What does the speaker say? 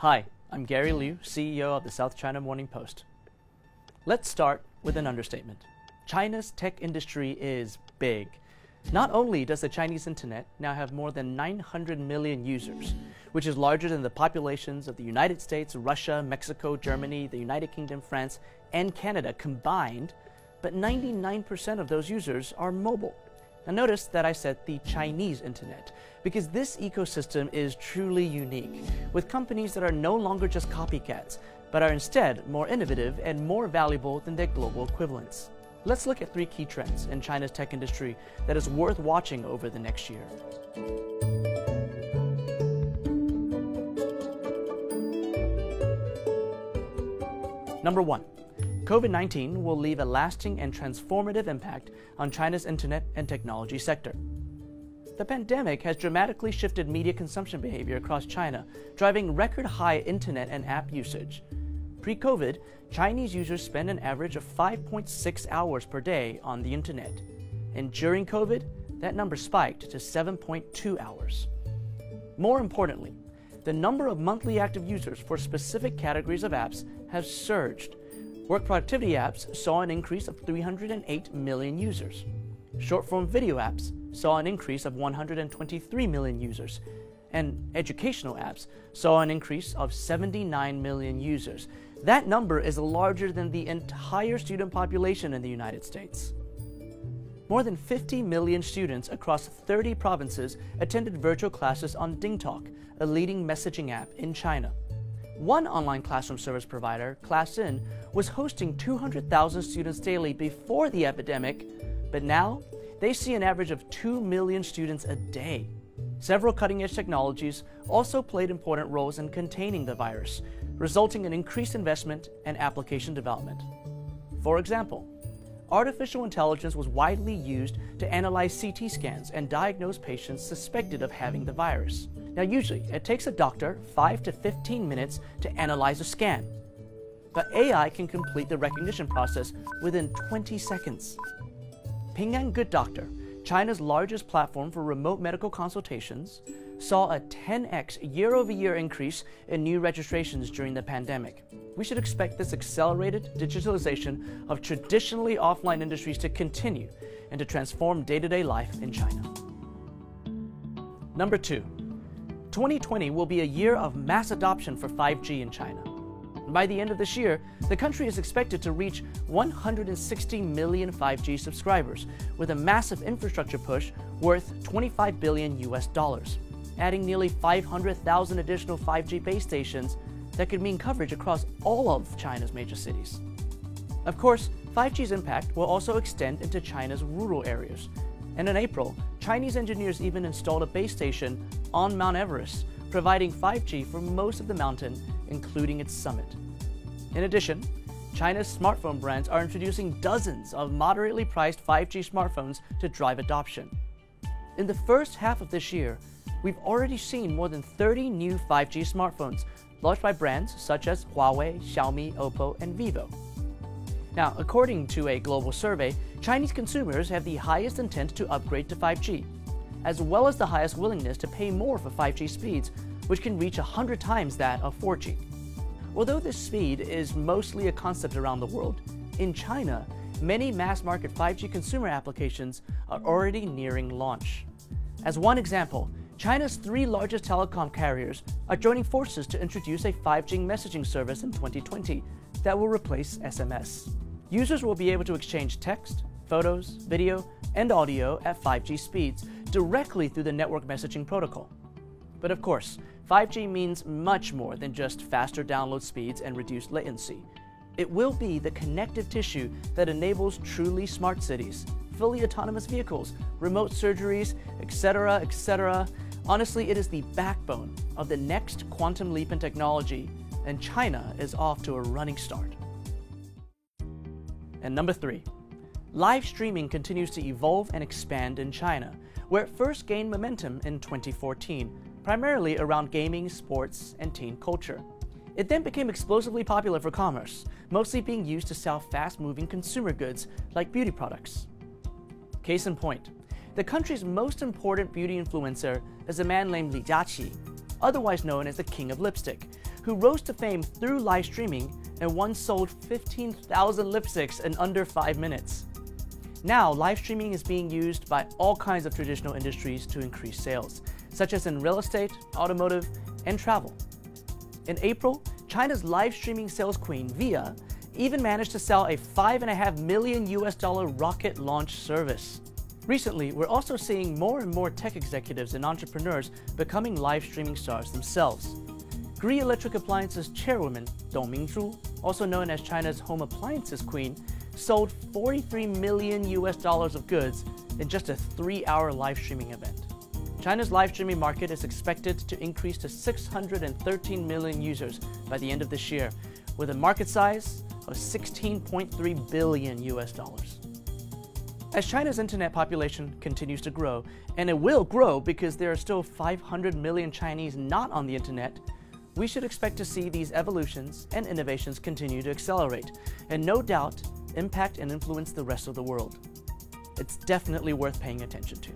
Hi, I'm Gary Liu, CEO of the South China Morning Post. Let's start with an understatement. China's tech industry is big. Not only does the Chinese internet now have more than 900 million users, which is larger than the populations of the United States, Russia, Mexico, Germany, the United Kingdom, France, and Canada combined, but 99% of those users are mobile. Now notice that I said the Chinese internet, because this ecosystem is truly unique, with companies that are no longer just copycats, but are instead more innovative and more valuable than their global equivalents. Let's look at 3 key trends in China's tech industry that is worth watching over the next year. Number 1. COVID-19 will leave a lasting and transformative impact on China's internet and technology sector. The pandemic has dramatically shifted media consumption behavior across China, driving record-high internet and app usage. Pre-COVID, Chinese users spend an average of 5.6 hours per day on the internet. And during COVID, that number spiked to 7.2 hours. More importantly, the number of monthly active users for specific categories of apps has surged. Work productivity apps saw an increase of 308 million users. Short-form video apps saw an increase of 123 million users. And educational apps saw an increase of 79 million users. That number is larger than the entire student population in the United States. More than 50 million students across 30 provinces attended virtual classes on DingTalk, a leading messaging app in China. One online classroom service provider, ClassIn, was hosting 200,000 students daily before the epidemic, but now they see an average of 2 million students a day. Several cutting-edge technologies also played important roles in containing the virus, resulting in increased investment and application development. For example, artificial intelligence was widely used to analyze CT scans and diagnose patients suspected of having the virus. Now, usually, it takes a doctor 5 to 15 minutes to analyze a scan, but AI can complete the recognition process within 20 seconds. Ping An Good Doctor, China's largest platform for remote medical consultations, saw a 10x year-over-year increase in new registrations during the pandemic. We should expect this accelerated digitalization of traditionally offline industries to continue and to transform day-to-day life in China. Number 2. 2020 will be a year of mass adoption for 5G in China. By the end of this year, the country is expected to reach 160 million 5G subscribers, with a massive infrastructure push worth $25 billion, adding nearly 500,000 additional 5G base stations that could mean coverage across all of China's major cities. Of course, 5G's impact will also extend into China's rural areas. And in April, Chinese engineers even installed a base station on Mount Everest, providing 5G for most of the mountain, including its summit. In addition, China's smartphone brands are introducing dozens of moderately priced 5G smartphones to drive adoption. In the first half of this year, we've already seen more than 30 new 5G smartphones launched by brands such as Huawei, Xiaomi, Oppo, and Vivo. Now, according to a global survey, Chinese consumers have the highest intent to upgrade to 5G, as well as the highest willingness to pay more for 5G speeds, which can reach 100 times that of 4G. Although this speed is mostly a concept around the world, in China, many mass-market 5G consumer applications are already nearing launch. As one example, China's 3 largest telecom carriers are joining forces to introduce a 5G messaging service in 2020 that will replace SMS. Users will be able to exchange text, photos, video, and audio at 5G speeds directly through the network messaging protocol. But of course, 5G means much more than just faster download speeds and reduced latency. It will be the connective tissue that enables truly smart cities, fully autonomous vehicles, remote surgeries, etc., etc. Honestly, it is the backbone of the next quantum leap in technology, and China is off to a running start. And number 3. Live streaming continues to evolve and expand in China, where it first gained momentum in 2014, primarily around gaming, sports, and teen culture. It then became explosively popular for commerce, mostly being used to sell fast-moving consumer goods like beauty products. Case in point, the country's most important beauty influencer is a man named Li Jiaqi, otherwise known as the King of Lipstick, who rose to fame through live streaming and once sold 15,000 lipsticks in under 5 minutes. Now, live streaming is being used by all kinds of traditional industries to increase sales, such as in real estate, automotive, and travel. In April, China's live streaming sales queen, Via, even managed to sell a $5.5 million rocket launch service. Recently, we're also seeing more and more tech executives and entrepreneurs becoming live streaming stars themselves. Gree Electric Appliances chairwoman Dong Mingzhu, also known as China's home appliances queen, sold $43 million of goods in just a 3-hour live streaming event. China's live streaming market is expected to increase to 613 million users by the end of this year, with a market size of $16.3 billion. As China's internet population continues to grow, and it will grow because there are still 500 million Chinese not on the internet, we should expect to see these evolutions and innovations continue to accelerate, and no doubt impact and influence the rest of the world. It's definitely worth paying attention to.